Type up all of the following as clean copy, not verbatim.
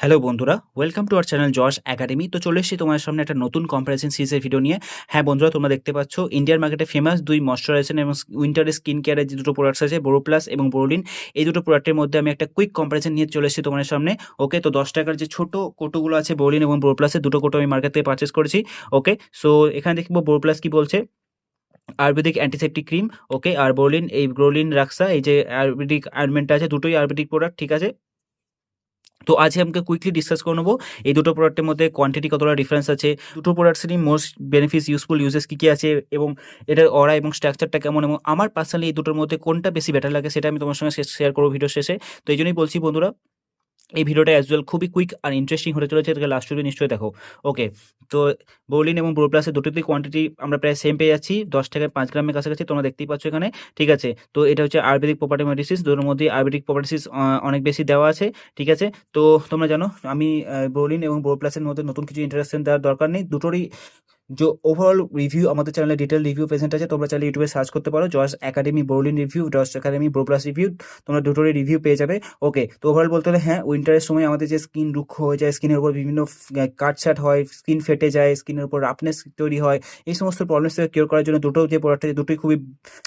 Hello বন্ধুরা, welcome to our channel Josh academy. তো চলে এসেছি তোমার সামনে একটা নতুন কম্পারিজন সিরিজের ভিডিও নিয়ে। হ্যাঁ বন্ধুরা, তোমরা দেখতে পাচ্ছ ইন্ডিয়ান মার্কেটে ফেমাস দুই ময়শ্চারাইজেশন এবং উইন্টার স্কিন কেয়ারের যে দুটো প্রোডাক্টস আছে, বোরোপ্লাস এবং বোরোলিন, এই দুটো প্রোডাক্টের মধ্যে আমি একটা কুইক কম্পারিজন নিয়ে চলে এসেছি তোমার সামনে। ওকে, তো 10 টাকার যে ছোটো কোটোগুলো আছে বোরোলিন এবং বোরোপ্লাসের, দুটো কোটো আমি মার্কেট থেকে পারচেস করেছি। ওকে, সো এখানে দেখবো বোরোপ্লাস কি বলছে, আয়ুর্বেদিক অ্যান্টিসেপ্টিক ক্রিম। ওকে, আর বোরোলিন এই ব্রোলিন রাক্সা, এই যে আয়ুর্বেদিক অয়েন্টমেন্টটা আছে, দুটোই আয়ুর্বেদিক প্রোডাক্ট, ঠিক আছে। তো আজকে আমাকে কুইকলি ডিসকাস করে নেবো এই দুটো প্রোডাক্টের মধ্যে কোয়ান্টিটি কতটা ডিফারেন্স আছে, দুটো প্রোডাক্টসেরই মোস্ট বেনিফিটস ইউজফুল ইউজেস কী কী আছে, এবং এটার অরা এবং স্ট্রাকচারটা কেমন, এবং আমার পার্সোনালি এই দুটোর মধ্যে কোনটা বেশি বেটার লাগে সেটা আমি তোমার সঙ্গে শেয়ার করবো ভিডিও শেষে। তো এই জন্যই বলছি বন্ধুরা, এই ভিডিওটা অ্যাজ ওয়েল খুবই কুইক আর ইন্টারেস্টিং হতে চলেছে, এটাকে লাস্ট অবধি নিশ্চয়ই দেখো। ওকে, তো বোরোলিন এবং বোরোপ্লাসের দুটোতেই কোয়ান্টিটি আমরা প্রায় সেম পেয়ে যাচ্ছি, 10 টাকায় 5 গ্রামের কাছাকাছি, তোমরা দেখতেই পাচ্ছ এখানে, ঠিক আছে। তো এটা হচ্ছে আয়ুর্বেদিক প্রপার্টি মেডিসিস, দুটোর মধ্যে আয়ুর্বেদিক প্রপার্টিস অনেক বেশি দেওয়া আছে, ঠিক আছে। তো তোমরা জানো আমি বোরোলিন এবং বোরোপ্লাসের মধ্যে নতুন কিছু ইন্টারাকশন দেওয়ার দরকার নেই, দুটোরই যে ওভারঅল রিভিউ আমাদের চ্যানেলে ডিটেল রিভিউ প্রেজেন্ট আছে, তোমরা চাইলে ইউটিউবে সার্চ করতে পারো Josh academy Boroline review, Josh academy Boroplus review, তোমরা দুটোরই রিভিউ পেয়ে যাবে। ওকে, তো ওভারঅল বলতে হলে হ্যাঁ, উইন্টারের সময় আমাদের যে স্কিন রুক্ষ হয়ে যায়, স্কিনের উপর বিভিন্ন কাটছাট হয়, স্কিন ফেটে যায়, স্কিনের উপর রাফনেস তৈরি হয়, এই সমস্ত প্রবলেমস থেকে কিওর করার জন্য দুটো যে প্রোডাক্ট আছে দুটোই খুবই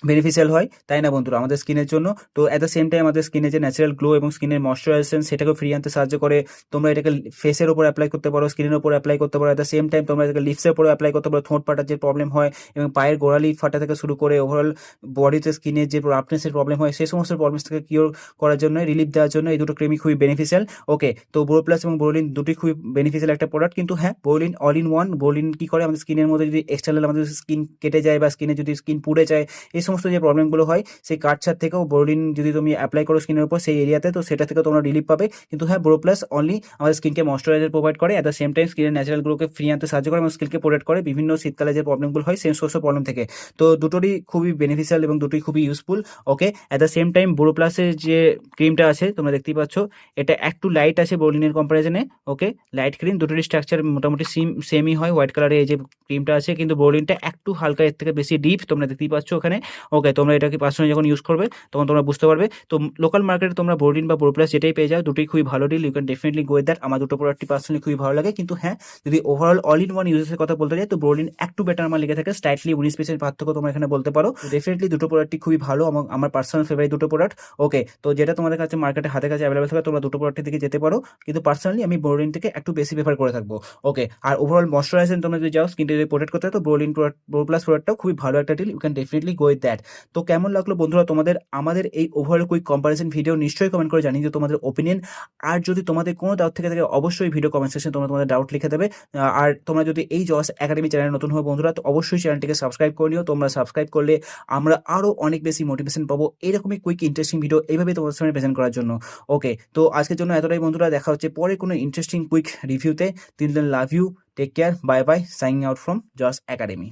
বেনিফিশিয়াল হয়, তাই না বন্ধুরা, আমাদের স্কিনের জন্য। তো অ্যাট দ্য সেম টাইম আমাদের স্কিনের যে ন্যাচারাল গ্লো এবং স্কিনের ময়শ্চারাইজেশন সেটাকে ফ্রি আনতে সাহায্য করে। তোমরা এটাকে ফেসের উপর অ্যাপ্লাই করতে পারো, স্কিনের উপর অ্যাপ্লাই করতে পারো, অ্যাট দ্য সেম টাইম তোমরা এটাকে লিপসের উপরে অ্যাপ্লাই করতে পারো, ঠোঁট ফাটার যে প্রবলেম হয় এবং পায়ের গোড়ালি ফাটা থেকে শুরু করে ওভারঅল বডিতে স্কিনের যে রাফনেসের প্রবলেম হয়, সেই সমস্ত প্রবলেমস থেকে কিওর করার জন্য, রিলিফ দেওয়ার জন্য এই দুটো ক্রিমই খুবই বেনিফিশিয়াল। ওকে, তো বোরোপ্লাস এবং বোরোলিন দুটোই খুবই বেনিফিশিয়াল একটা প্রোডাক্ট, কিন্তু হ্যাঁ, Boroline all in one. Boroline কী করে, আমাদের স্কিনের মধ্যে যদি এক্সটার্নাল আমাদের স্কিন কেটে যায় বা স্কিনে যদি স্কিন পুড়ে যায়, এই সমস্ত যে প্রবলেমগুলো হয় সেই কাটছাট থেকেও বোরোলিন যদি তুমি অ্যাপ্লাই করো স্কিনের উপর সেই এরিয়াতে, তো সেটা থেকেও তোমরা রিলিফ পাবে। কিন্তু হ্যাঁ, বোরোপ্লাস অনলি আমাদের স্কিনকে ময়শ্চারাইজার প্রোভাইড করে, অ্যাট দ্য সেম টাইম স্কিনের ন্যাচারালগুলোকে ফ্রি আনতে সাহায্য করে এবং স্কিনকে প্রোটেক্ট করে বিভিন্ন শীতকালে যে প্রবলেমগুলো হয় সেই সমস্ত প্রবলেম থেকে। তো দুটোরই খুবই বেনিফিশিয়াল এবং দুটোই খুবই useful. Okay, at the same time বোরোপ্লাসের যে ক্রিমটা আছে তোমরা দেখতেই পাচ্ছ, এটা একটু লাইট আছে বোরোলিনের কম্পারিজনে। ওকে, লাইট ক্রিম, দুটোরই স্ট্রাকচার মোটামুটি সেমই হয়, হোয়াইট কালারের এই যে ক্রিমটা আছে, কিন্তু বোরোলিনটা একটু হালকা এর থেকে বেশি ডিপ, তোমরা দেখতেই পাচ্ছ ওখানে। ওকে, তোমরা এটাকে পার্সোনালি যখন ইউজ করবে তখন তোমরা বুঝতে পারবে। তো লোকাল মার্কেটে তোমরা বোরোলিন বা বোরোপ্লাস যেটাই পেয়ে যাও, দুটোই খুবই ভালো deal, you can definitely go with that. আমার দুটো প্রোডাক্টই পার্সোনালি খুবই ভালো লাগে, কিন্তু হ্যাঁ, যদি ওভারঅল অল ইন ওয়ান ইউজেসের কথা বলতে যাই তো বোরোলিন একটু বেটার আমার লেগে থাকে, স্লাইটলি 19% পার্থক্য তোমরা এখানে বলতে পারো। ডেফিনেটলি দুটো প্রোডাক্টই খুবই ভালো, আমার পার্সোনাল ফেভারিট দুটো প্রোডাক্ট। ওকে, তো যেটা তোমাদের কাছে মার্কেটে হাতে কাছে অ্যাভেলেবল থাকে তোমরা দুটো প্রোডাক্টের দিকে যেতে পারো, কিন্তু পার্সোনালি আমি বোরোলিন থেকে একটু বেশি প্রেফার করে থাকবো। ওকে, আর ওভারঅল ময়শ্চারাইজেশন তোমরা যদি যাও স্কিনটা যদি প্রোটেক্ট করতে হয় তো বোরোলিন প্রোডাক্ট, বোরোপ্লাস প্রোডাক্টটাও খুবই ভালো একটা deal, you can definitely go with that. তো কেমন লাগলো বন্ধুরা তোমাদের আমাদের এই ওভারঅল কুইক কম্পারিজন ভিডিও, নিশ্চয়ই কমেন্ট করে জানিয়ে দিও তোমাদের ওপিনিয়ন। আর যদি তোমাদের কোনো ডাউট থেকে থাকে অবশ্যই ভিডিও কমেন্ট সেকশনে তোমরা তোমাদের ডাউট লিখে দেবে। আর তোমরা যদি এই জস একাডেমি চ্যানেলে নতুন হও বন্ধুরা, তো অবশ্যই চ্যানেলটিকে সাবস্ক্রাইব করে নিও। তোমরা সাবস্ক্রাইব করলে আমরা আরও অনেক বেশি মোটিভেশন পাবো এরকমই কুইক ইন্টারেস্টিং ভিডিও এইভাবেই তোমাদের সামনে প্রেজেন্ট করার জন্য। ওকে, তো আজকের জন্য এতটাই বন্ধুরা, দেখা হচ্ছে পরে কোনো ইন্টারেস্টিং কুইক রিভিউতে। Till then love you, take care, bye bye, signing out from Josh academy.